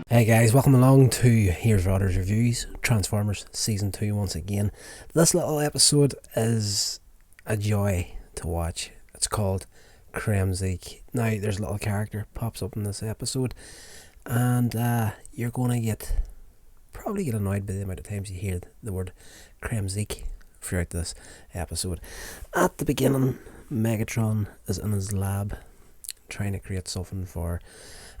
Hey guys, welcome along to Here's Rodder's Reviews, Transformers Season 2 once again. This little episode is a joy to watch. It's called Kremzeek. Now, there's a little character pops up in this episode, and you're going to probably get annoyed by the amount of times you hear the word Kremzeek throughout this episode. At the beginning, Megatron is in his lab trying to create something for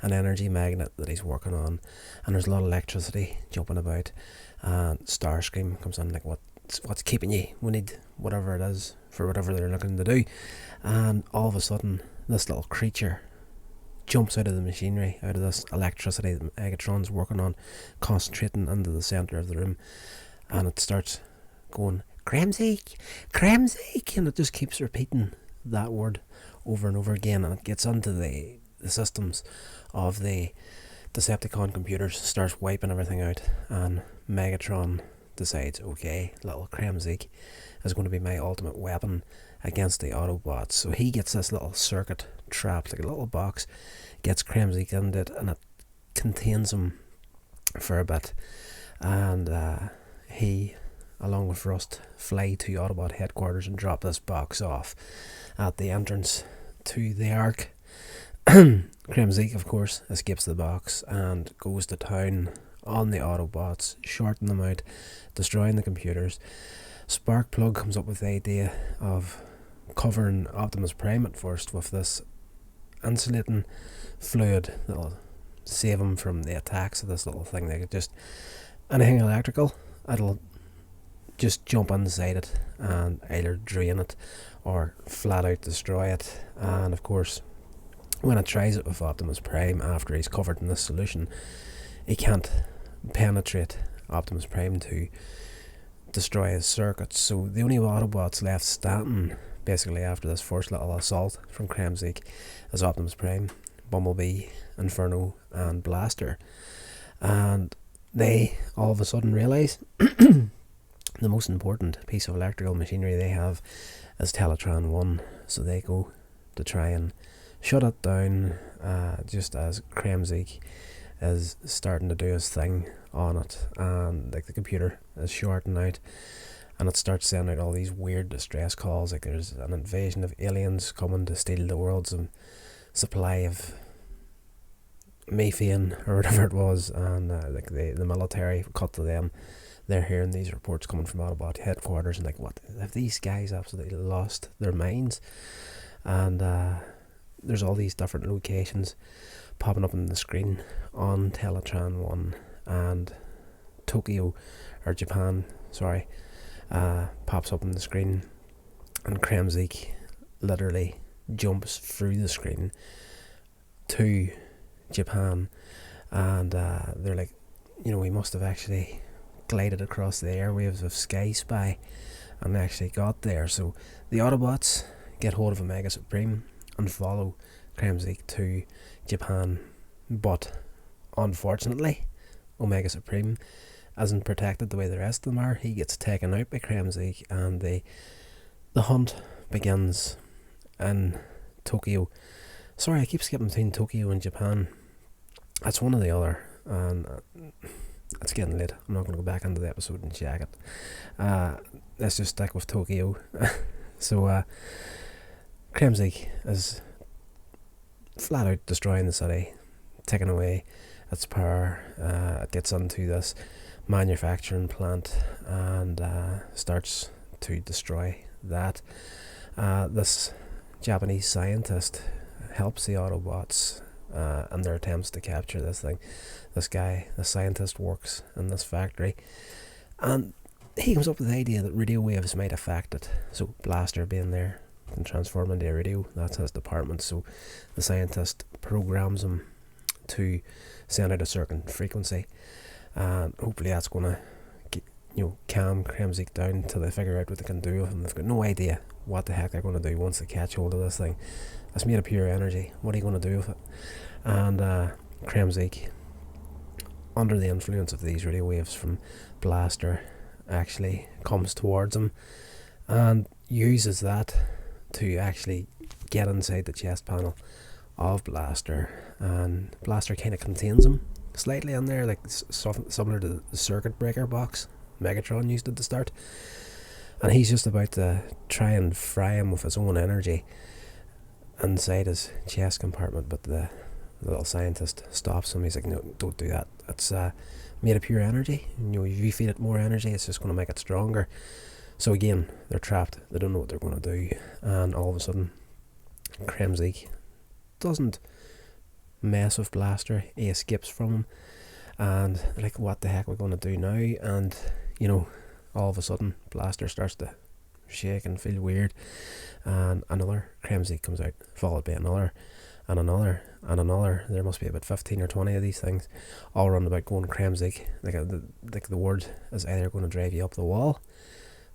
an energy magnet that he's working on, and there's a lot of electricity jumping about, and Starscream comes in like, what's keeping you? We need whatever it is for whatever they're looking to do. And all of a sudden this little creature jumps out of the machinery, out of this electricity that Megatron's working on, concentrating into the centre of the room, and it starts going, Kremzeek, Kremzeek, and it just keeps repeating that word over and over again, and it gets into the systems of the Decepticon computers, starts wiping everything out, and Megatron decides, okay, little Kremzeek is going to be my ultimate weapon against the Autobots. So he gets this little circuit trapped, like a little box, gets Kremzeek into it, and it contains him for a bit, and he, along with Rust, fly to Autobot headquarters and drop this box off at the entrance to the Ark. Kremzeek, of course, escapes the box and goes to town on the Autobots, shorting them out, destroying the computers. Sparkplug comes up with the idea of covering Optimus Prime at first with this insulating fluid that'll save him from the attacks of this little thing. They could just, anything electrical, it'll just jump inside it and either drain it or flat out destroy it. And of course, when it tries it with Optimus Prime after he's covered in this solution, he can't penetrate Optimus Prime to destroy his circuits. So the only Autobots left standing basically after this first little assault from Kremzeek is Optimus Prime, Bumblebee, Inferno and Blaster. And they all of a sudden realise the most important piece of electrical machinery they have is Teletran 1. So they go to try and shut it down, just as Kremzeek is starting to do his thing on it, and like the computer is shorting out, and it starts sending out all these weird distress calls, like there's an invasion of aliens coming to steal the world's supply of methane or whatever it was, and like the military cut to them. They're hearing these reports coming from Autobot headquarters, and like, what, have these guys absolutely lost their minds? And there's all these different locations popping up on the screen on Teletran 1, and Tokyo, or Japan, sorry, pops up on the screen, and Kremzeek literally jumps through the screen to Japan, and they're like, we must have actually glided across the airwaves of Sky Spy and actually got there. So the Autobots get hold of Omega Supreme and follow Kremzeek to Japan, but unfortunately Omega Supreme isn't protected the way the rest of them are. He gets taken out by Kremzeek, and the hunt begins in Tokyo. Sorry, I keep skipping between Tokyo and Japan. That's one or the other, and it's getting late. I'm not going to go back into the episode and check it. Let's just stick with Tokyo. So Kremzeek is flat out destroying the city, taking away its power. It gets onto this manufacturing plant and starts to destroy that. This Japanese scientist helps the Autobots in their attempts to capture this thing. This guy, the scientist, works in this factory, and he comes up with the idea that radio waves might affect it. So Blaster, being there, can transform into a radio. That's his department. So the scientist programs him to send out a certain frequency, and hopefully that's going to calm Kremzeek down until they figure out what they can do with him. They've got no idea what the heck they're going to do once they catch hold of this thing. It's made of pure energy. What are you going to do with it? And Kremzeek, under the influence of these radio waves from Blaster, actually comes towards him and uses that to actually get inside the chest panel of Blaster, and Blaster kind of contains him slightly in there, like similar to the circuit breaker box Megatron used at the start. And he's just about to try and fry him with his own energy inside his chest compartment, but the little scientist stops him. He's like, no, don't do that. It's made of pure energy. If you feed it more energy, it's just going to make it stronger. So again, they're trapped. They don't know what they're going to do. And all of a sudden, Kremzeek doesn't mess with Blaster. He escapes from him. And they're like, what the heck are we going to do now? And, all of a sudden, Blaster starts to shake and feel weird. And another Kremzeek comes out, followed by another, and another, and another. There must be about 15 or 20 of these things, all around about going Kremzeek. Like the word is either going to drive you up the wall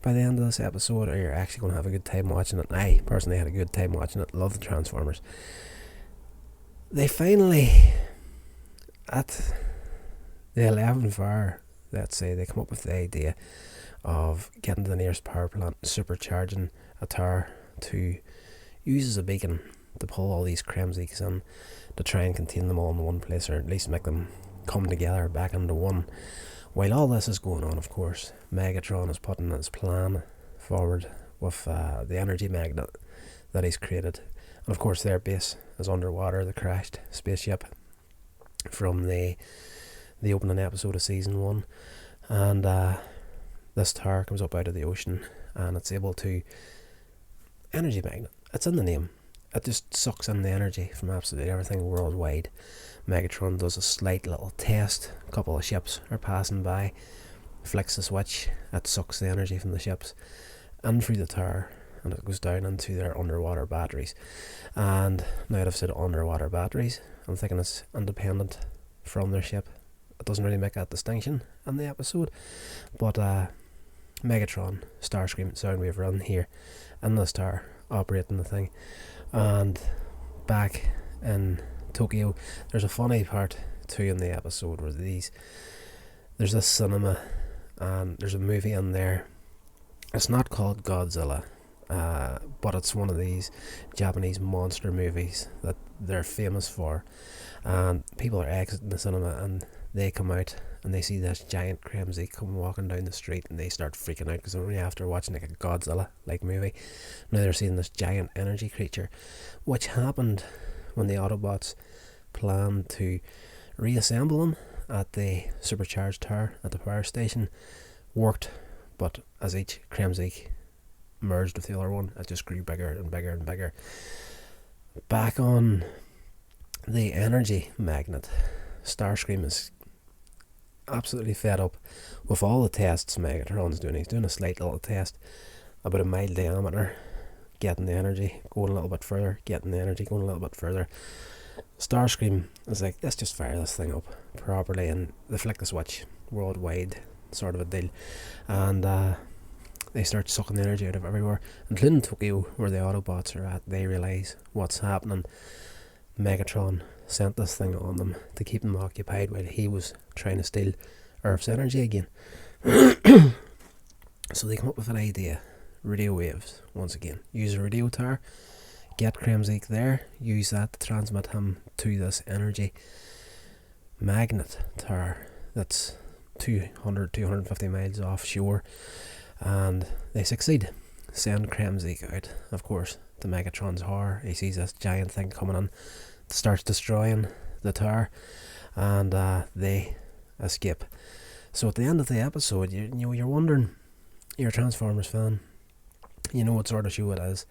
by the end of this episode, or you're actually going to have a good time watching it. I personally had a good time watching it. Love the Transformers. They finally, at the 11th hour, let's say, they come up with the idea of getting to the nearest power plant, supercharging a tower to use as a beacon to pull all these Kremzeeks in, to try and contain them all in one place, or at least make them come together back into one. While all this is going on, of course, Megatron is putting his plan forward with the energy magnet that he's created. And of course their base is underwater, the crashed spaceship from the opening episode of season 1. And this tower comes up out of the ocean, and it's able to... Energy magnet, it's in the name. It just sucks in the energy from absolutely everything worldwide. Megatron does a slight little test. A couple of ships are passing by, flicks the switch, it sucks the energy from the ships in through the tower, and it goes down into their underwater batteries. And now that I've said underwater batteries, I'm thinking it's independent from their ship. It doesn't really make that distinction in the episode, but Megatron, Starscream, Soundwave run here in this tower, operating the thing. And back in Tokyo, there's a funny part too in the episode where there's this cinema, and there's a movie in there. It's not called Godzilla, but it's one of these Japanese monster movies that they're famous for. And people are exiting the cinema, and they come out and they see this giant Kremzeek come walking down the street, and they start freaking out because they're only after watching like a Godzilla like movie. Now they're seeing this giant energy creature, which happened when the Autobots planned to reassemble them at the supercharged tower at the power station. Worked, but as each Kremzeek merged with the other one, it just grew bigger and bigger and bigger. Back on the energy magnet, Starscream is absolutely fed up with all the tests Megatron's doing. He's doing a slight little test, about a mile diameter, getting the energy, going a little bit further, getting the energy, going a little bit further. Starscream is like, let's just fire this thing up properly, and they flick the switch worldwide, sort of a deal. And they start sucking the energy out of everywhere, including Tokyo, where the Autobots are at. They realise what's happening. Megatron sent this thing on them to keep them occupied while he was trying to steal Earth's energy again. So they come up with an idea. Radio waves, once again. Use a radio tower, get Kremzeek there, use that to transmit him to this energy magnet tower that's 250 miles offshore. And they succeed. Send Kremzeek out, of course, to Megatron's horror. He sees this giant thing coming in, starts destroying the tower, and they escape. So at the end of the episode, you're wondering, you're a Transformers fan, you know what sort of show it is.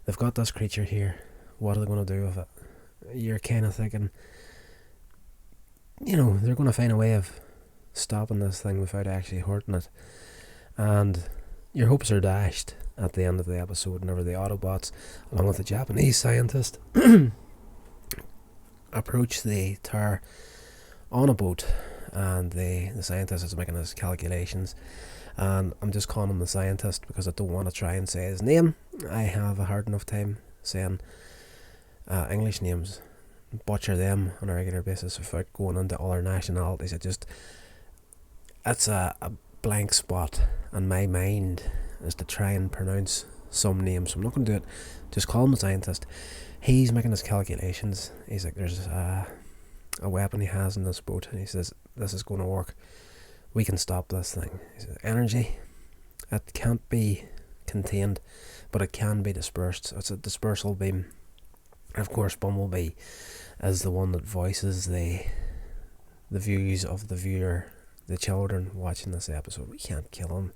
They've got this creature here, what are they going to do with it? You're kind of thinking, they're going to find a way of stopping this thing without actually hurting it. And your hopes are dashed at the end of the episode whenever the Autobots, along with the Japanese scientist, approach the tower on a boat, and the scientist is making his calculations. And I'm just calling him the scientist because I don't want to try and say his name. I have a hard enough time saying English names, butcher them on a regular basis without going into other nationalities. It's a blank spot in my mind is to try and pronounce some names, so I'm not going to do it. Just call him the scientist. He's making his calculations. He's like, there's a weapon he has in this boat, and he says, this is going to work. We can stop this thing. He says, energy, it can't be contained, but it can be dispersed. It's a dispersal beam. And of course, Bumblebee is the one that voices the views of the viewer, the children watching this episode. We can't kill him.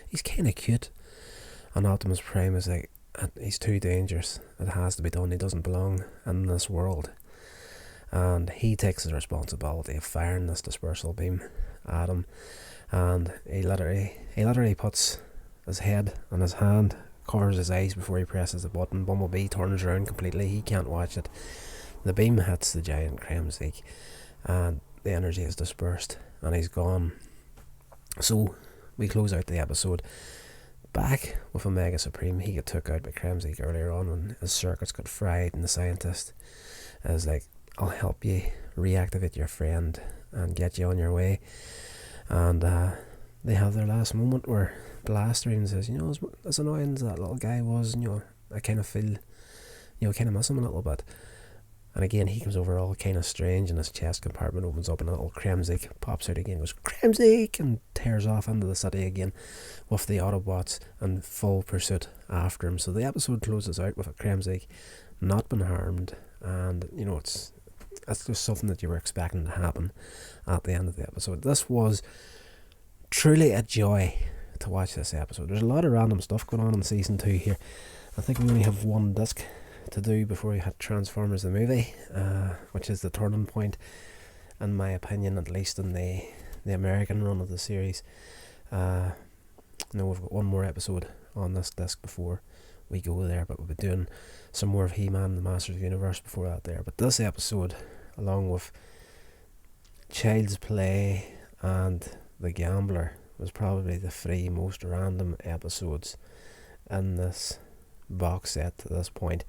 He's kind of cute. And Optimus Prime is like, he's too dangerous. It has to be done. He doesn't belong in this world. And he takes the responsibility of firing this dispersal beam at him. And he literally puts his head on his hand, covers his eyes before he presses the button. Bumblebee turns around completely. He can't watch it. The beam hits the giant Kremzeek, and the energy is dispersed, and he's gone. So we close out the episode back with Omega Supreme. He got took out by Kremzeek earlier on when his circuits got fried, and the scientist is like, I'll help you reactivate your friend and get you on your way. And they have their last moment where Blaster even says, as annoying as that little guy was, I kind of feel, kind of miss him a little bit. And again, he comes over all kind of strange, and his chest compartment opens up, and a little Kremzeek pops out again, goes, Kremzeek, and tears off into the city again with the Autobots in full pursuit after him. So the episode closes out with a Kremzeek not been harmed, and, it's just something that you were expecting to happen at the end of the episode. This was truly a joy to watch this episode. There's a lot of random stuff going on in season 2 here. I think we only have one disc to do before we had Transformers the movie, which is the turning point, in my opinion, at least in the American run of the series. We've got one more episode on this disc before we go there, but we'll be doing some more of He-Man, the Masters of the Universe before that there. But this episode, along with Child's Play and The Gambler, was probably the 3 most random episodes in this box set to this point.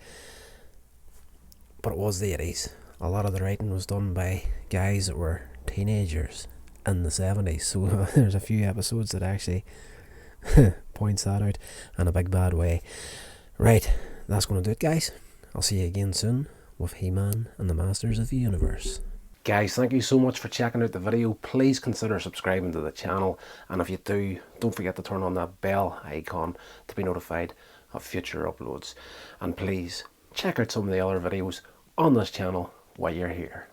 But it was the 80s. A lot of the writing was done by guys that were teenagers in the 70s, so there's a few episodes that actually points that out in a big bad way. Right, that's going to do it, guys. I'll see you again soon with He-Man and the Masters of the Universe. Guys, thank you so much for checking out the video. Please consider subscribing to the channel, and if you do, don't forget to turn on that bell icon to be notified of future uploads. And please check out some of the other videos on this channel while you're here.